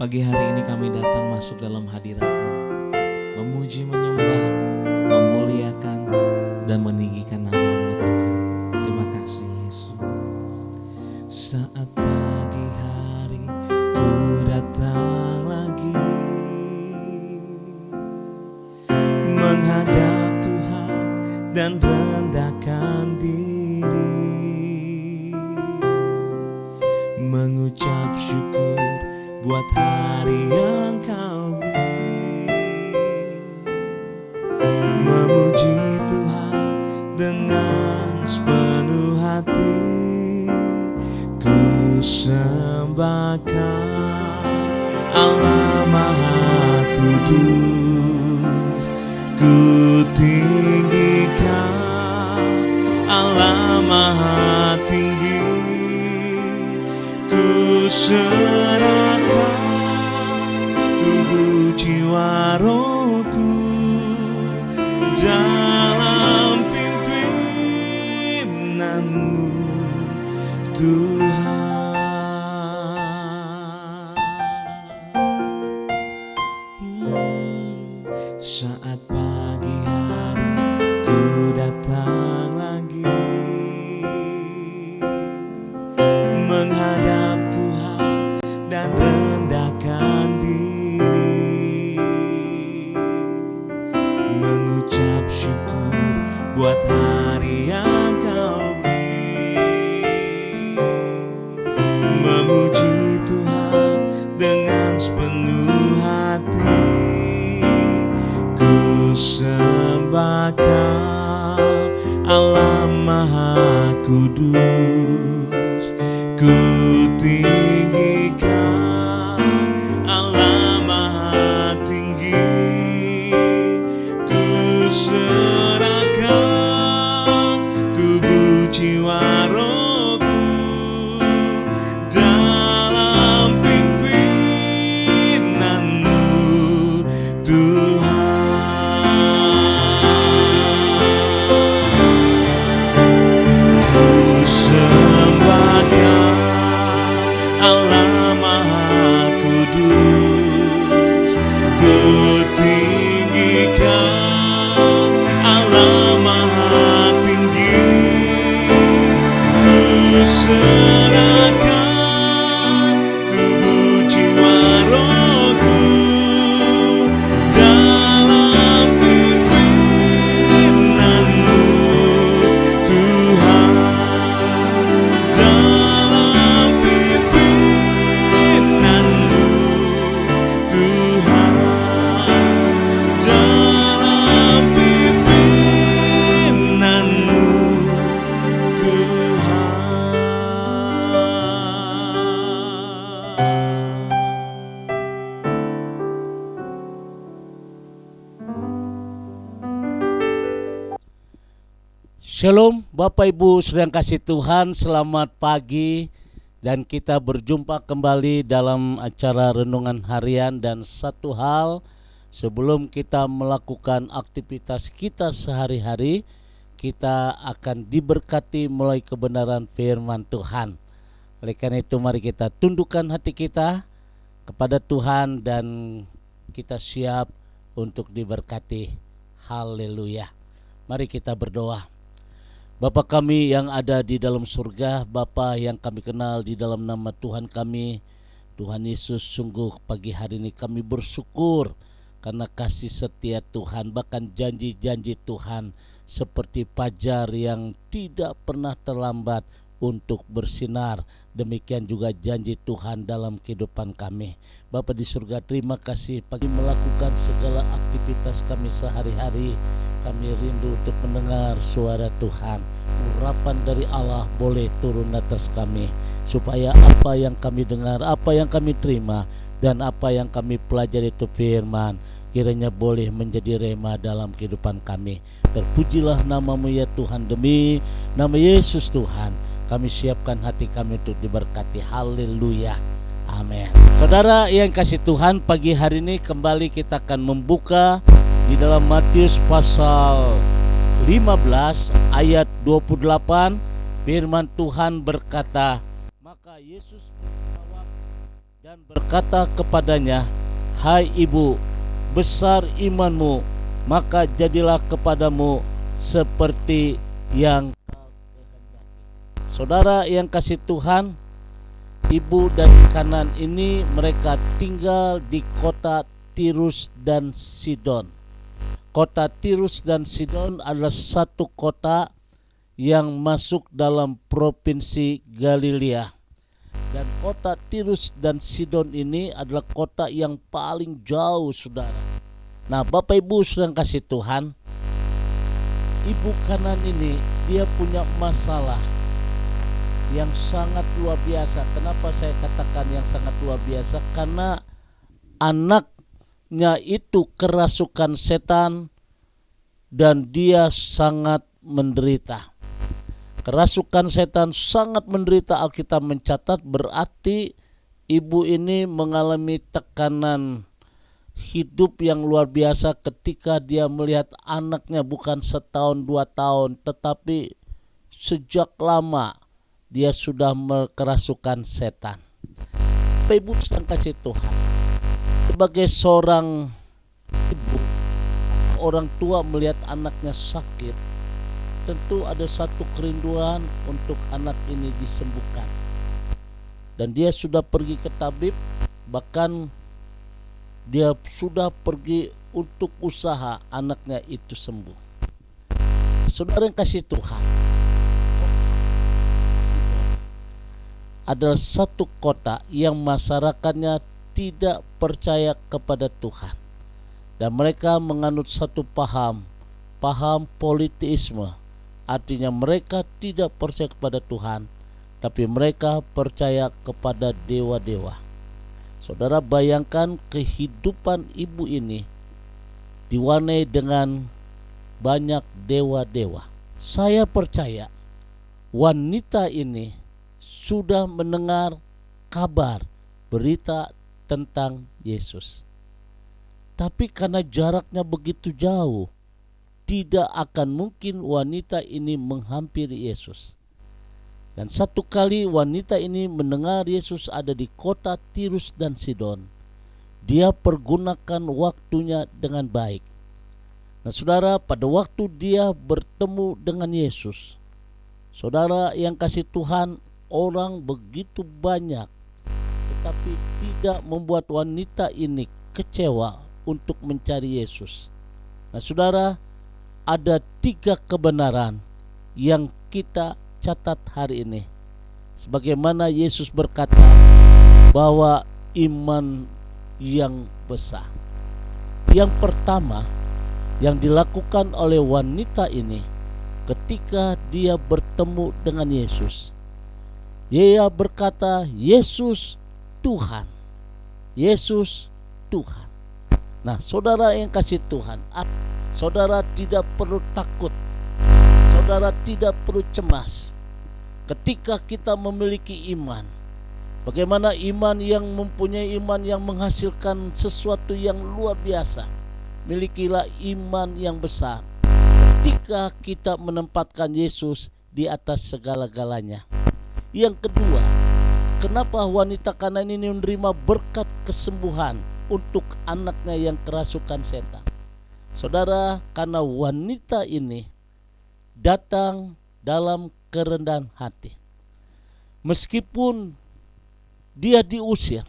Pagi hari ini kami datang masuk dalam hadirat-Mu, memuji, menyembah, memuliakan, dan meninggikan nama-Mu Tuhan. Terima kasih Yesus. Saat pagi hari ku datang lagi menghadap Tuhan dan rendahkan diri, mengucap syukur buat hari yang Kau beri, memuji Tuhan dengan sepenuh hati. Ku sembahkan Allah Maha Kudus, ku tinggikan Allah Maha Tinggi, ku serahkan tubuh jiwa rohku dalam pimpinanmu Tuhan. Saat pagi hari ku datang lagi menghadap Tuhan dan rendahkan diri, mengucap syukur buat hari yang Kau beri, memuji Tuhan dengan sepenuh hati. Ku sembahkan Allah Maha Kudus, ku tinggikan Allah Maha Tinggi, ku serahkan tubuh jiwa rohku dalam pimpinanmu Tuhan. Ku sembahkan Allah Maha Kudus, ku tinggikan Allah Maha Tinggi, ku serahkan tubuh jiwa rohku dalam pimpinanmu Tuhan, dalam pimpinanmu Tuhan, dalam pimpinanmu Tuhan. Shalom Bapak Ibu sedang kasih Tuhan, selamat pagi. Dan kita berjumpa kembali dalam acara Renungan Harian. Dan satu hal, sebelum kita melakukan aktivitas kita sehari-hari, kita akan diberkati melalui kebenaran firman Tuhan. Oleh karena itu mari kita tundukkan hati kita kepada Tuhan dan kita siap untuk diberkati. Haleluya. Mari kita berdoa. Bapa kami yang ada di dalam surga, Bapa yang kami kenal di dalam nama Tuhan kami, Tuhan Yesus, sungguh pagi hari ini kami bersyukur karena kasih setia Tuhan, bahkan janji-janji Tuhan seperti fajar yang tidak pernah terlambat untuk bersinar. Demikian juga janji Tuhan dalam kehidupan kami. Bapa di surga, terima kasih pagi melakukan segala aktivitas kami sehari-hari. Kami rindu untuk mendengar suara Tuhan. Urapan dari Allah boleh turun atas kami, supaya apa yang kami dengar, apa yang kami terima, dan apa yang kami pelajari itu firman, kiranya boleh menjadi rema dalam kehidupan kami. Terpujilah nama-Mu ya Tuhan, demi nama Yesus Tuhan kami siapkan hati kami untuk diberkati. Haleluya, amin. Saudara yang kasih Tuhan, pagi hari ini kembali kita akan membuka di dalam Matius pasal 15 ayat 28. Firman Tuhan berkata, maka Yesus menjawab dan berkata kepadanya, "Hai ibu, besar imanmu, maka jadilah kepadamu seperti yang kau kehendaki." Saudara yang kasih Tuhan, ibu dan kanan ini mereka tinggal di kota Tirus dan Sidon. Kota Tirus dan Sidon adalah satu kota yang masuk dalam provinsi Galilea. Dan kota Tirus dan Sidon ini adalah kota yang paling jauh, saudara. Nah, Bapak Ibu sedang kasih Tuhan, ibu kanan ini dia punya masalah yang sangat luar biasa. Kenapa saya katakan yang sangat luar biasa? Karena anaknya itu kerasukan setan dan dia sangat menderita. Kerasukan setan sangat menderita. Alkitab mencatat berarti ibu ini mengalami tekanan hidup yang luar biasa ketika dia melihat anaknya bukan setahun 2 tahun, tetapi sejak lama dia sudah kerasukan setan. Ibu sedang kasih Tuhan, sebagai seorang ibu, orang tua melihat anaknya sakit, tentu ada satu kerinduan untuk anak ini disembuhkan. Dan dia sudah pergi ke tabib, bahkan dia sudah pergi untuk usaha anaknya itu sembuh. Saudara yang kasih Tuhan, adalah satu kota yang masyarakatnya tidak percaya kepada Tuhan. Dan mereka menganut satu paham politeisme. Artinya mereka tidak percaya kepada Tuhan, tapi mereka percaya kepada dewa-dewa. Saudara bayangkan kehidupan ibu ini diwarnai dengan banyak dewa-dewa. Saya percaya wanita ini sudah mendengar kabar berita tentang Yesus. Tapi karena jaraknya begitu jauh, tidak akan mungkin wanita ini menghampiri Yesus. Dan satu kali wanita ini mendengar Yesus ada di kota Tirus dan Sidon, dia pergunakan waktunya dengan baik. Nah saudara, pada waktu dia bertemu dengan Yesus, saudara yang kasih Tuhan, orang begitu banyak, tetapi tidak membuat wanita ini kecewa untuk mencari Yesus. Nah saudara, ada 3 kebenaran yang kita catat hari ini. Sebagaimana Yesus berkata bahwa iman yang besar. Yang pertama yang dilakukan oleh wanita ini ketika dia bertemu dengan Yesus, dia berkata, "Yesus Tuhan, Yesus Tuhan." Nah saudara yang kasih Tuhan, saudara tidak perlu takut, saudara tidak perlu cemas ketika kita memiliki iman. Bagaimana iman yang mempunyai iman yang menghasilkan sesuatu yang luar biasa. Milikilah iman yang besar ketika kita menempatkan Yesus di atas segala-galanya. Yang kedua, kenapa wanita kanan ini menerima berkat kesembuhan untuk anaknya yang kerasukan setan? Saudara, karena wanita ini datang dalam kerendahan hati. Meskipun dia diusir,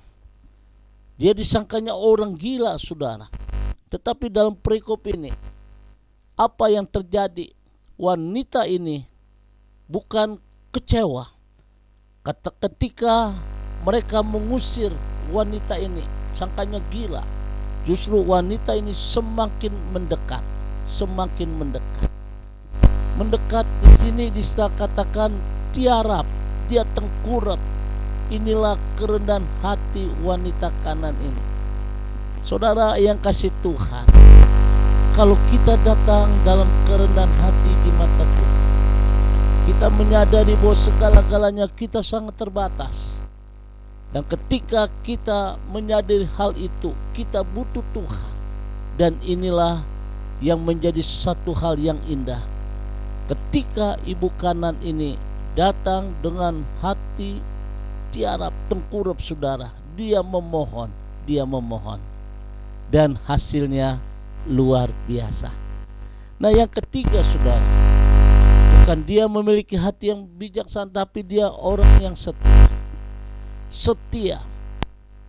dia disangkanya orang gila, saudara. Tetapi dalam perikop ini, apa yang terjadi? Wanita ini bukan kecewa ketika mereka mengusir wanita ini, sangkanya gila. Justru wanita ini semakin mendekat, semakin mendekat. Mendekat di sini dikatakan tiarap, dia tengkurap. Inilah kerendahan hati wanita kanan ini. Saudara yang kasih Tuhan, kalau kita datang dalam kerendahan hati di mata Tuhan, kita menyadari bahwa segala-galanya kita sangat terbatas. Dan ketika kita menyadari hal itu, kita butuh Tuhan. Dan inilah yang menjadi satu hal yang indah. Ketika ibu kanan ini datang dengan hati tiarap, tengkurap, saudara, dia memohon, dan hasilnya luar biasa. Nah, yang ketiga, saudara, bukan dia memiliki hati yang bijaksana, tapi dia orang yang setia.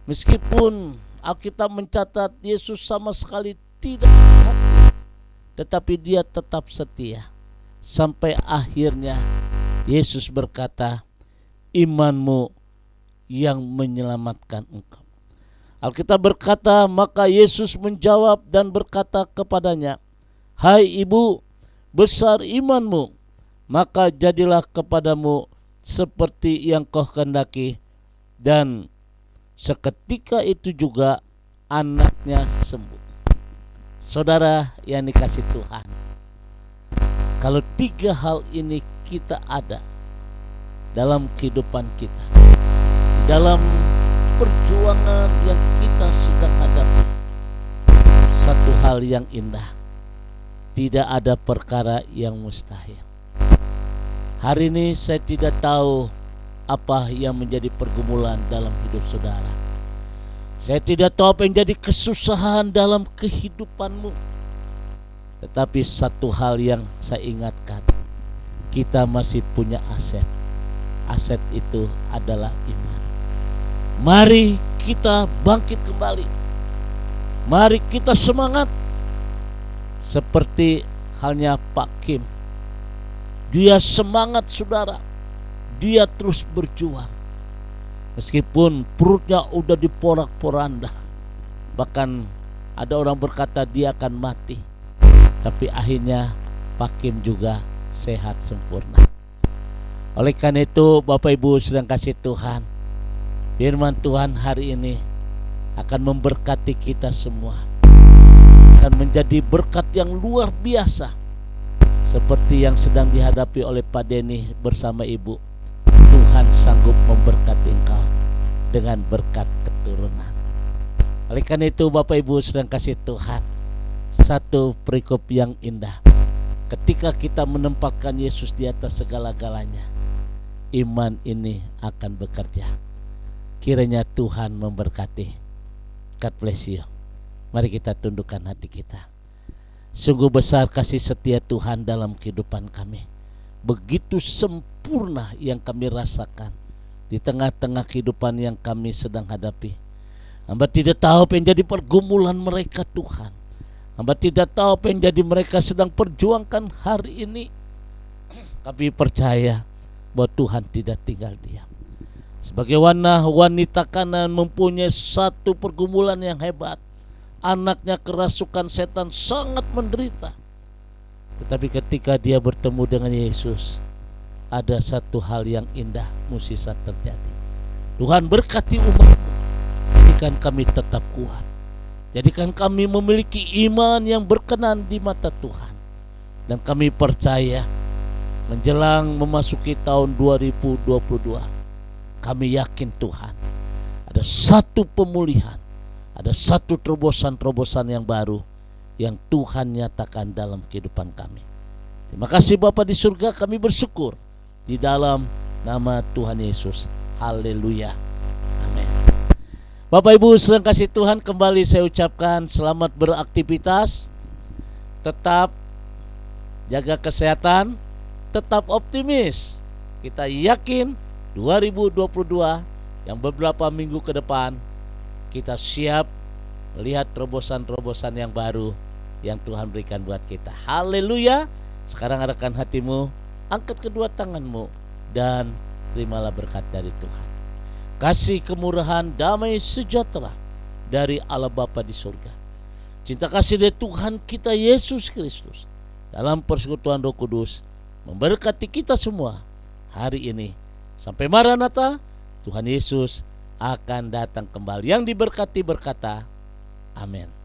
Meskipun Alkitab mencatat Yesus sama sekali tidak hati, tetapi dia tetap setia. Sampai akhirnya Yesus berkata, imanmu yang menyelamatkan engkau. Alkitab berkata, maka Yesus menjawab dan berkata kepadanya, hai ibu, besar imanmu, maka jadilah kepadamu seperti yang kau kehendaki. Dan seketika itu juga anaknya sembuh. Saudara yang dikasih Tuhan, kalau tiga hal ini kita ada dalam kehidupan kita, dalam perjuangan yang kita sedang hadapi, satu hal yang indah, tidak ada perkara yang mustahil. Hari ini saya tidak tahu apa yang menjadi pergumulan dalam hidup saudara. Saya tidak tahu apa yang jadi kesusahan dalam kehidupanmu. Tetapi satu hal yang saya ingatkan, kita masih punya aset. Aset itu adalah iman. Mari kita bangkit kembali. Mari kita semangat. Seperti halnya Pak Kim. Dia semangat, saudara. Dia terus berjuang. Meskipun perutnya udah diporak-poranda. Bahkan ada orang berkata dia akan mati. Tapi akhirnya Pak Kim juga sehat sempurna. Oleh karena itu, Bapak Ibu sedang kasih Tuhan, firman Tuhan hari ini akan memberkati kita semua. Akan menjadi berkat yang luar biasa. Seperti yang sedang dihadapi oleh Pak Denny bersama Ibu. Tuhan sanggup memberkati engkau dengan berkat keturunan. Oleh karena itu, Bapak Ibu sedang kasih Tuhan, satu perikop yang indah. Ketika kita menempatkan Yesus di atas segala-galanya, iman ini akan bekerja. Kiranya Tuhan memberkati. God bless you. Mari kita tundukkan hati kita. Sungguh besar kasih setia Tuhan dalam kehidupan kami. Begitu sempurna yang kami rasakan di tengah-tengah kehidupan yang kami sedang hadapi. Hamba tidak tahu apa yang jadi pergumulan mereka, Tuhan. Hamba tidak tahu apa yang jadi mereka sedang perjuangkan hari ini. Kami percaya bahwa Tuhan tidak tinggal diam. Sebagai wanita kanan mempunyai satu pergumulan yang hebat. Anaknya kerasukan setan sangat menderita. Tetapi ketika dia bertemu dengan Yesus, ada satu hal yang indah mukjizat terjadi. Tuhan berkati umat-Mu. Jadikan kami tetap kuat. Jadikan kami memiliki iman yang berkenan di mata Tuhan. Dan kami percaya menjelang memasuki tahun 2022, kami yakin Tuhan ada satu pemulihan, ada satu terobosan-terobosan yang baru yang Tuhan nyatakan dalam kehidupan kami. Terima kasih Bapa di surga, kami bersyukur di dalam nama Tuhan Yesus. Haleluya. Amin. Bapak Ibu sedang kasih Tuhan, kembali saya ucapkan selamat beraktivitas. Tetap jaga kesehatan, tetap optimis. Kita yakin 2022 yang beberapa minggu ke depan kita siap melihat terobosan-terobosan yang baru yang Tuhan berikan buat kita. Haleluya. Sekarang arahkan hatimu, angkat kedua tanganmu, dan terimalah berkat dari Tuhan. Kasih, kemurahan, damai, sejahtera dari Allah Bapa di surga, cinta kasih dari Tuhan kita Yesus Kristus dalam persekutuan Roh Kudus memberkati kita semua hari ini. Sampai Maranatha, Tuhan Yesus akan datang kembali. Yang diberkati berkata, amin.